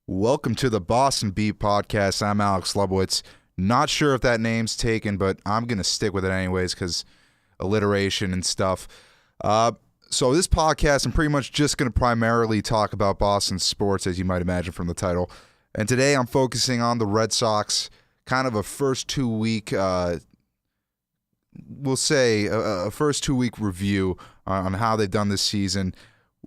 Welcome to the Boston Beat Podcast. I'm Alex Lebowitz. Not sure if that name's taken, but I'm going to stick with it anyways because alliteration and stuff. So this podcast, I'm pretty much just going to primarily talk about Boston sports, as you might imagine from the title. And today I'm focusing on the Red Sox, kind of a first 2-week, we'll say a first 2-week review on how they've done this season,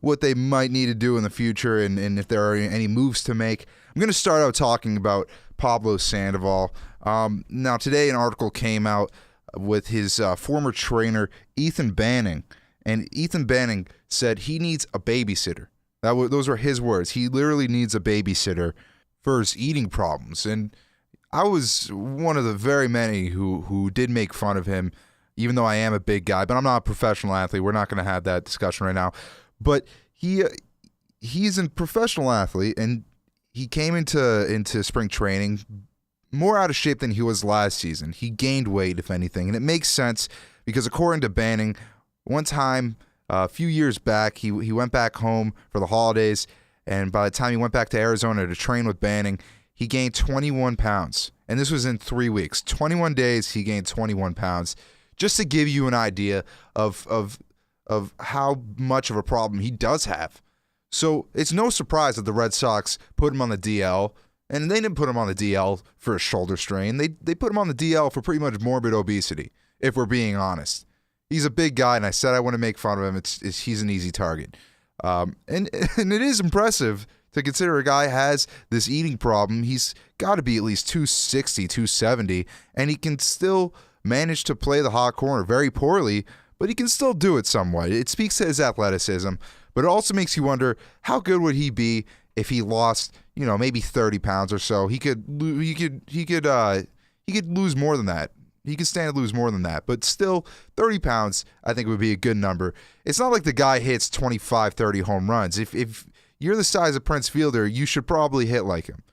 what they might need to do in the future, and if there are any moves to make. I'm going to start out talking about Pablo Sandoval. Now, today an article came out with his former trainer, Ethan Banning, and Ethan Banning said he needs a babysitter. Those were his words. He literally needs a babysitter for his eating problems, and I was one of the very many who did make fun of him, even though I am a big guy, but I'm not a professional athlete. We're not going to have that discussion right now. But he's a professional athlete, and he came into spring training more out of shape than he was last season. He gained weight, if anything, and it makes sense because according to Banning, one time a few years back, he went back home for the holidays, and by the time he went back to Arizona to train with Banning, he gained 21 pounds, and this was in 3 weeks. 21 days, he gained 21 pounds. Just to give you an idea of how much of a problem he does have. So it's no surprise that the Red Sox put him on the DL, and they didn't put him on the DL for a shoulder strain. They put him on the DL for pretty much morbid obesity, if we're being honest. He's a big guy, and I said I want to make fun of him. He's an easy target. And it is impressive to consider a guy has this eating problem. He's got to be at least 260, 270, and he can still manage to play the hot corner very poorly, but he can still do it somewhat. It speaks to his athleticism, but it also makes you wonder how good would he be if he lost, maybe 30 pounds or so. He could lose more than that. He could stand to lose more than that, but still 30 pounds I think would be a good number. It's not like the guy hits 25, 30 home runs. If you're the size of Prince Fielder, you should probably hit like him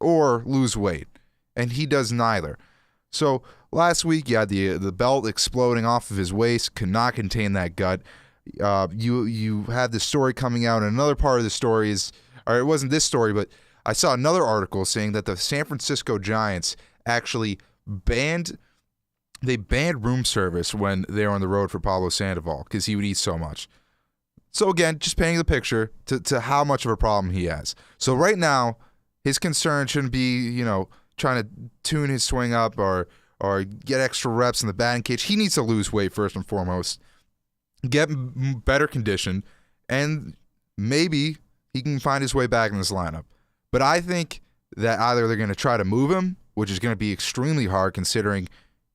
or lose weight, and he does neither. So last week, you had the belt exploding off of his waist, could not contain that gut. You had this story coming out, and another part of the story it wasn't this story, but I saw another article saying that the San Francisco Giants actually banned room service when they were on the road for Pablo Sandoval because he would eat so much. So again, just painting the picture to how much of a problem he has. So right now, his concern shouldn't be, trying to tune his swing up or get extra reps in the batting cage. He needs to lose weight first and foremost, get better condition, and maybe he can find his way back in this lineup. But I think that either they're going to try to move him, which is going to be extremely hard considering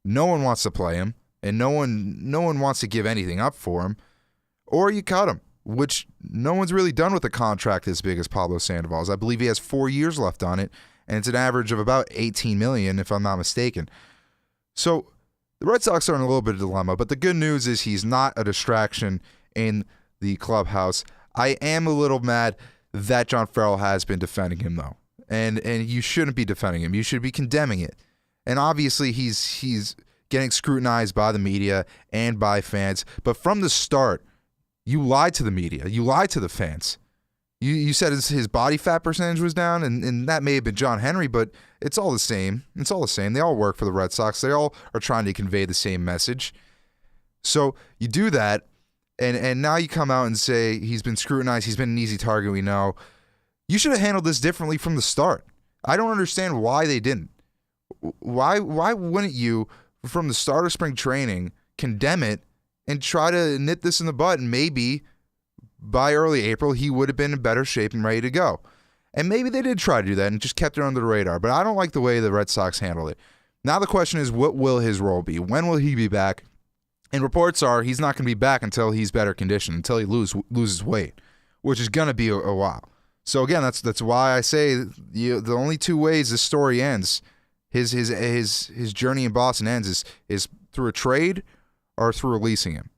no one wants to play him and no one wants to give anything up for him, or you cut him, which no one's really done with a contract as big as Pablo Sandoval's. I believe he has 4 years left on it, and it's an average of about $18 million, if I'm not mistaken. So the Red Sox are in a little bit of a dilemma, but the good news is he's not a distraction in the clubhouse. I am a little mad that John Farrell has been defending him, though, and you shouldn't be defending him. You should be condemning it. And obviously he's getting scrutinized by the media and by fans, but from the start, you lied to the media. You lied to the fans. You said his body fat percentage was down, and that may have been John Henry, but it's all the same. It's all the same. They all work for the Red Sox. They all are trying to convey the same message. So you do that, and now you come out and say he's been scrutinized, he's been an easy target, we know. You should have handled this differently from the start. I don't understand why they didn't. Why wouldn't you, from the start of spring training, condemn it and try to nip this in the bud, and maybe by early April, he would have been in better shape and ready to go. And maybe they did try to do that and just kept it under the radar. But I don't like the way the Red Sox handled it. Now the question is, what will his role be? When will he be back? And reports are he's not going to be back until he's better conditioned, until he loses weight, which is going to be a while. So again, that's why I say the only two ways this story ends, his journey in Boston ends, is through a trade or through releasing him.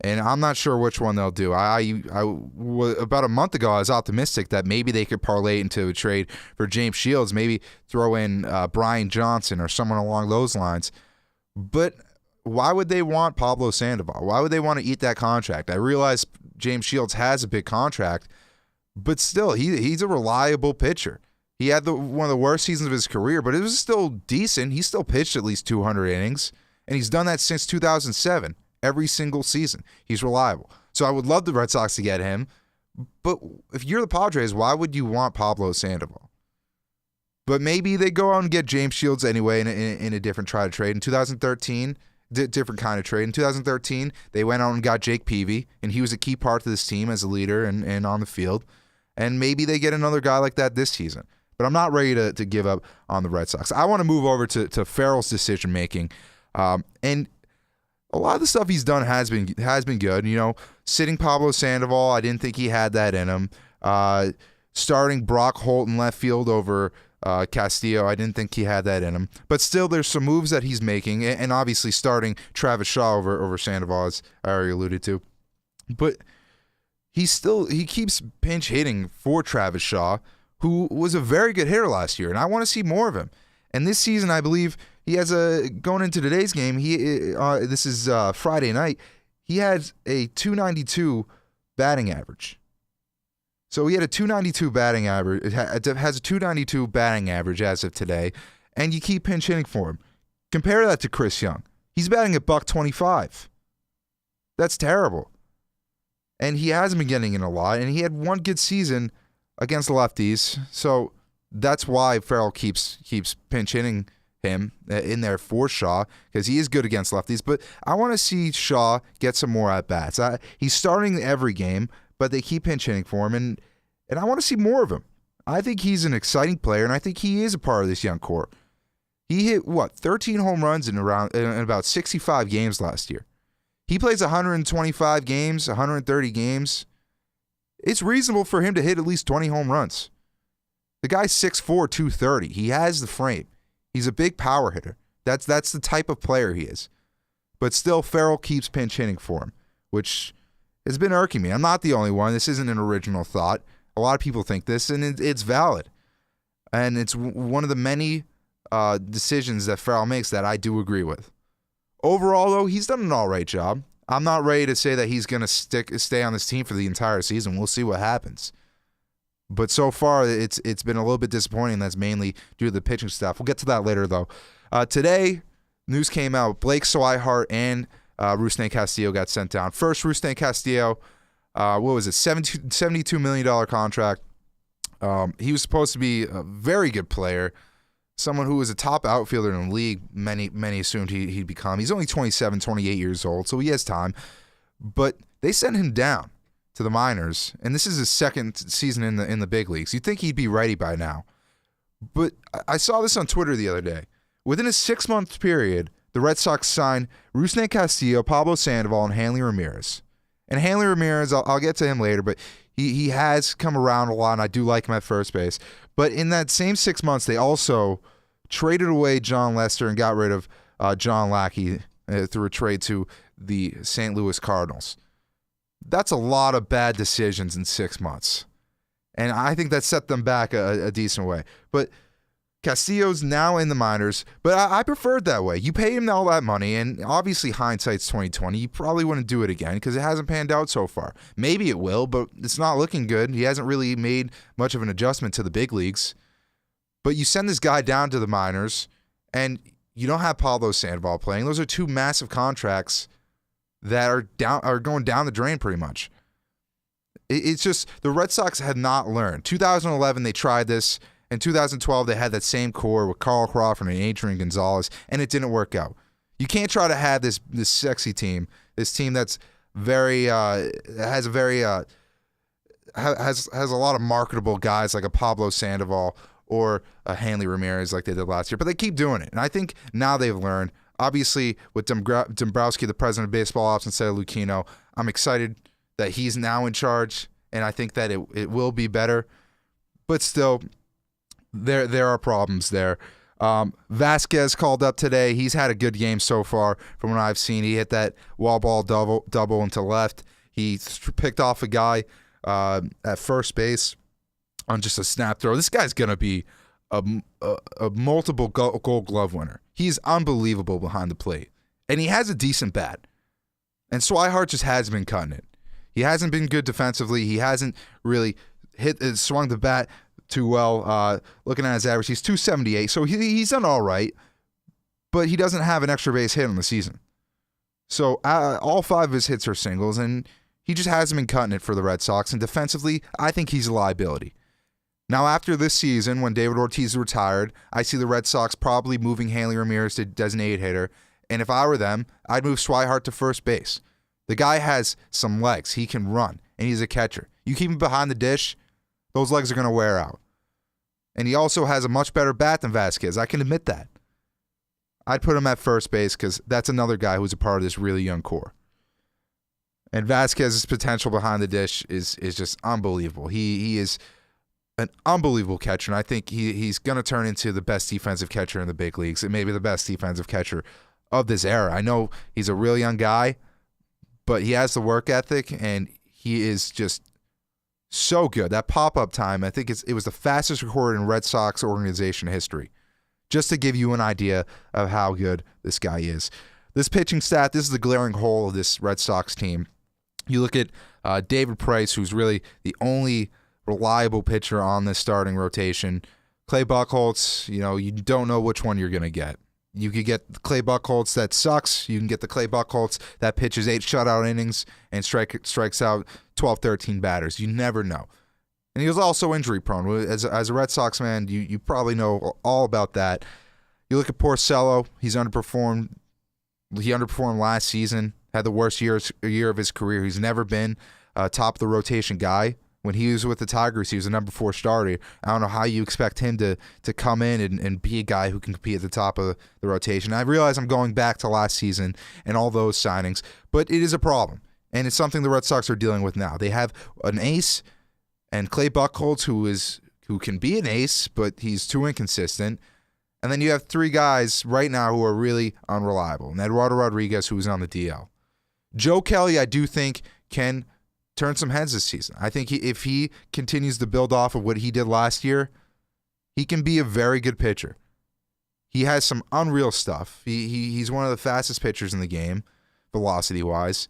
And I'm not sure which one they'll do. About a month ago, I was optimistic that maybe they could parlay into a trade for James Shields, maybe throw in Brian Johnson or someone along those lines. But why would they want Pablo Sandoval? Why would they want to eat that contract? I realize James Shields has a big contract, but still, he's a reliable pitcher. He had one of the worst seasons of his career, but it was still decent. He still pitched at least 200 innings, and he's done that since 2007, every single season. He's reliable. So I would love the Red Sox to get him, but if you're the Padres, why would you want Pablo Sandoval? But maybe they go out and get James Shields anyway in a different try to trade. In 2013, different kind of trade. In 2013, they went out and got Jake Peavy, and he was a key part to this team as a leader and on the field. And maybe they get another guy like that this season. But I'm not ready to give up on the Red Sox. I want to move over to Farrell's decision-making. And a lot of the stuff he's done has been good. You know, sitting Pablo Sandoval, I didn't think he had that in him. Starting Brock Holt in left field over Castillo, I didn't think he had that in him. But still, there's some moves that he's making, and obviously starting Travis Shaw over Sandoval, as I already alluded to. But he keeps pinch hitting for Travis Shaw, who was a very good hitter last year, and I want to see more of him. And this season, I believe he has going into today's game. This is Friday night. He has a 292 batting average. So he had a 292 batting average. It has a 292 batting average as of today, and you keep pinch hitting for him. Compare that to Chris Young. He's batting at $125. That's terrible. And he hasn't been getting in a lot, and he had one good season against lefties. So that's why Farrell keeps pinch hitting him in there for Shaw, because he is good against lefties. But I want to see Shaw get some more at-bats. He's starting every game, but they keep pinch hitting for him, and I want to see more of him. I think he's an exciting player, and I think he is a part of this young core. He hit, 13 home runs in about 65 games last year. He plays 125 games, 130 games. It's reasonable for him to hit at least 20 home runs. The guy's 6'4", 230. He has the frame. He's a big power hitter. That's the type of player he is. But still, Farrell keeps pinch hitting for him, which has been irking me. I'm not the only one. This isn't an original thought. A lot of people think this, and it's valid. And it's one of the many decisions that Farrell makes that I do agree with. Overall, though, he's done an all right job. I'm not ready to say that he's going to stay on this team for the entire season. We'll see what happens. But so far, it's been a little bit disappointing. That's mainly due to the pitching staff. We'll get to that later, though. Today, news came out. Blake Swihart and Rusney Castillo got sent down. First, Rusney Castillo, $72 million contract. He was supposed to be a very good player, someone who was a top outfielder in the league. Many assumed he'd become. He's only 27, 28 years old, so he has time. But they sent him down to the minors, and this is his second season in the big leagues. You'd think he'd be ready by now. But I saw this on Twitter the other day. Within a 6-month period, the Red Sox signed Rusney Castillo, Pablo Sandoval, and Hanley Ramirez. And Hanley Ramirez, I'll get to him later, but he has come around a lot, and I do like him at first base. But in that same 6 months, they also traded away John Lester and got rid of John Lackey through a trade to the St. Louis Cardinals. That's a lot of bad decisions in 6 months. And I think that set them back a decent way. But Castillo's now in the minors, but I prefer it that way. You pay him all that money, and obviously hindsight's 2020. You probably wouldn't do it again because it hasn't panned out so far. Maybe it will, but it's not looking good. He hasn't really made much of an adjustment to the big leagues. But you send this guy down to the minors, and you don't have Pablo Sandoval playing. Those are two massive contracts that are going down the drain pretty much. It's just the Red Sox had not learned. 2011, they tried this. In 2012, they had that same core with Carl Crawford and Adrian Gonzalez, and it didn't work out. You can't try to have this sexy team, this team that's very has a lot of marketable guys like a Pablo Sandoval or a Hanley Ramirez like they did last year, but they keep doing it, and I think now they've learned. Obviously, with Dombrowski, the president of baseball ops, instead of Lucchino, I'm excited that he's now in charge, and I think that it will be better. But still, there are problems there. Vasquez called up today. He's had a good game so far from what I've seen. He hit that wall ball double into left. He picked off a guy at first base on just a snap throw. This guy's going to be a multiple gold glove winner. He's unbelievable behind the plate. And he has a decent bat. And Swihart just has been cutting it. He hasn't been good defensively. He hasn't really swung the bat too well. Looking at his average, he's 278, so he's done all right, but he doesn't have an extra base hit on the season. So all 5 of his hits are singles, and he just hasn't been cutting it for the Red Sox. And defensively, I think he's a liability. Now, after this season, when David Ortiz is retired, I see the Red Sox probably moving Hanley Ramirez to designated hitter. And if I were them, I'd move Swihart to first base. The guy has some legs. He can run, and he's a catcher. You keep him behind the dish, those legs are going to wear out. And he also has a much better bat than Vasquez. I can admit that. I'd put him at first base because that's another guy who's a part of this really young core. And Vasquez's potential behind the dish is just unbelievable. He is an unbelievable catcher, and I think he's going to turn into the best defensive catcher in the big leagues, and maybe the best defensive catcher of this era. I know he's a real young guy, but he has the work ethic, and he is just so good. That pop-up time, I think it was the fastest recorded in Red Sox organization history, just to give you an idea of how good this guy is. This pitching stat, this is the glaring hole of this Red Sox team. You look at David Price, who's really the only reliable pitcher on this starting rotation. Clay Buchholz, you don't know which one you're going to get. You could get the Clay Buchholz that sucks. You can get the Clay Buchholz that pitches 8 shutout innings and strikes out 12, 13 batters. You never know. And he was also injury prone. As a Red Sox fan, you probably know all about that. You look at Porcello, he's underperformed. He underperformed last season, had the worst year of his career. He's never been top of the rotation guy. When he was with the Tigers, he was a number 4 starter. I don't know how you expect him to come in and be a guy who can compete at the top of the rotation. I realize I'm going back to last season and all those signings, but it is a problem, and it's something the Red Sox are dealing with now. They have an ace, and Clay Buchholz, who can be an ace, but he's too inconsistent. And then you have 3 guys right now who are really unreliable. And Eduardo Rodriguez, who's on the DL. Joe Kelly, I do think, can turn some heads this season. I think if he continues to build off of what he did last year, he can be a very good pitcher. He has some unreal stuff. He's one of the fastest pitchers in the game, velocity-wise.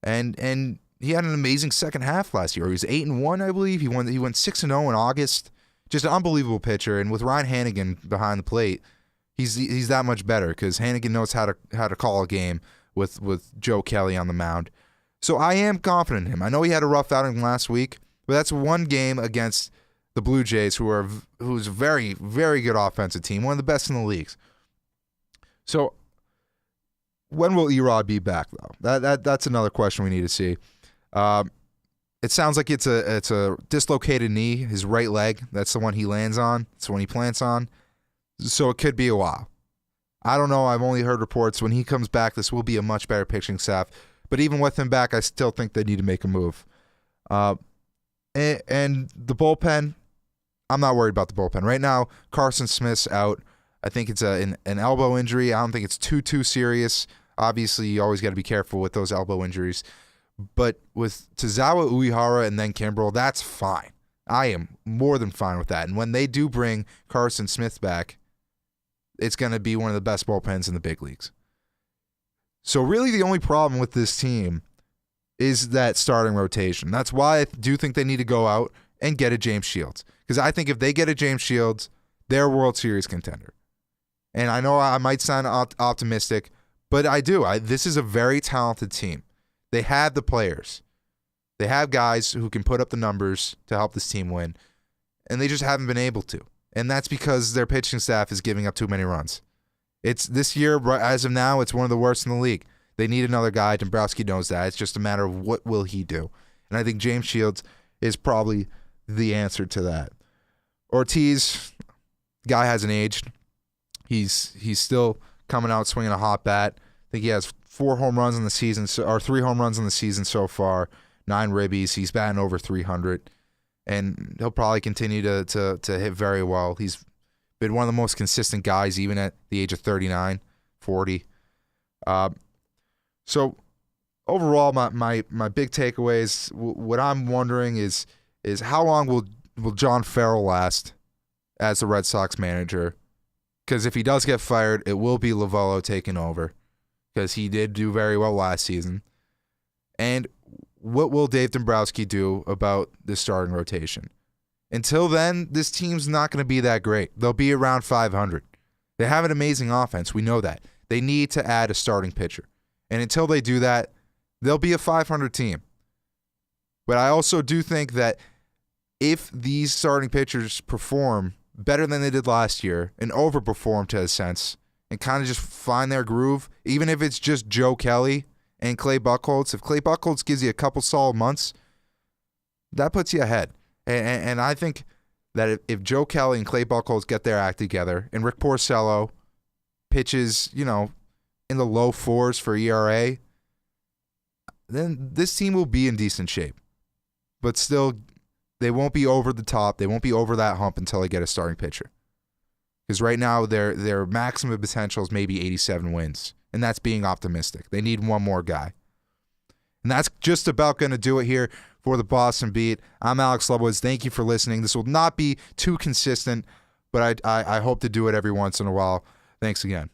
And he had an amazing second half last year. He was 8-1, I believe. He went 6-0 in August. Just an unbelievable pitcher. And with Ryan Hannigan behind the plate, he's that much better because Hannigan knows how to call a game with Joe Kelly on the mound. So I am confident in him. I know he had a rough outing last week, but that's one game against the Blue Jays, who's a very, very good offensive team, one of the best in the leagues. So when will Erod be back, though? That's another question we need to see. It sounds like it's a dislocated knee, his right leg. That's the one he lands on. It's the one he plants on. So it could be a while. I don't know. I've only heard reports when he comes back, this will be a much better pitching staff. But even with him back, I still think they need to make a move. And the bullpen, I'm not worried about the bullpen. Right now, Carson Smith's out. I think it's an elbow injury. I don't think it's too serious. Obviously, you always got to be careful with those elbow injuries. But with Tozawa, Uehara, and then Kimbrel, that's fine. I am more than fine with that. And when they do bring Carson Smith back, it's going to be one of the best bullpens in the big leagues. So really the only problem with this team is that starting rotation. That's why I do think they need to go out and get a James Shields. Because I think if they get a James Shields, they're a World Series contender. And I know I might sound optimistic, but I do. This is a very talented team. They have the players. They have guys who can put up the numbers to help this team win, and they just haven't been able to. And that's because their pitching staff is giving up too many runs. It's this year, as of now, it's one of the worst in the league. They need another guy. Dombrowski knows that. It's just a matter of what will he do. And I think James Shields is probably the answer to that. Ortiz, guy hasn't aged. He's still coming out swinging a hot bat. I think he has 4 home runs in the season, or 3 home runs in the season so far, 9 ribbies. He's batting over 300, and he'll probably continue to hit very well. He's been one of the most consistent guys, even at the age of 39, 40. So overall, my big takeaways, what I'm wondering is how long will John Farrell last as the Red Sox manager? Because if he does get fired, it will be Lovullo taking over, because he did do very well last season. And what will Dave Dombrowski do about the starting rotation? Until then, this team's not going to be that great. They'll be around 500. They have an amazing offense. We know that. They need to add a starting pitcher. And until they do that, they'll be a 500 team. But I also do think that if these starting pitchers perform better than they did last year and overperform to a sense and kind of just find their groove, even if it's just Joe Kelly and Clay Buchholz, if Clay Buchholz gives you a couple solid months, that puts you ahead. And I think that if Joe Kelly and Clay Buchholz get their act together and Rick Porcello pitches, in the low 4s for ERA, then this team will be in decent shape. But still, they won't be over the top. They won't be over that hump until they get a starting pitcher. Because right now, their maximum potential is maybe 87 wins. And that's being optimistic. They need one more guy. And that's just about going to do it here for the Boston Beat. I'm Alex Lebowitz. Thank you for listening. This will not be too consistent, but I hope to do it every once in a while. Thanks again.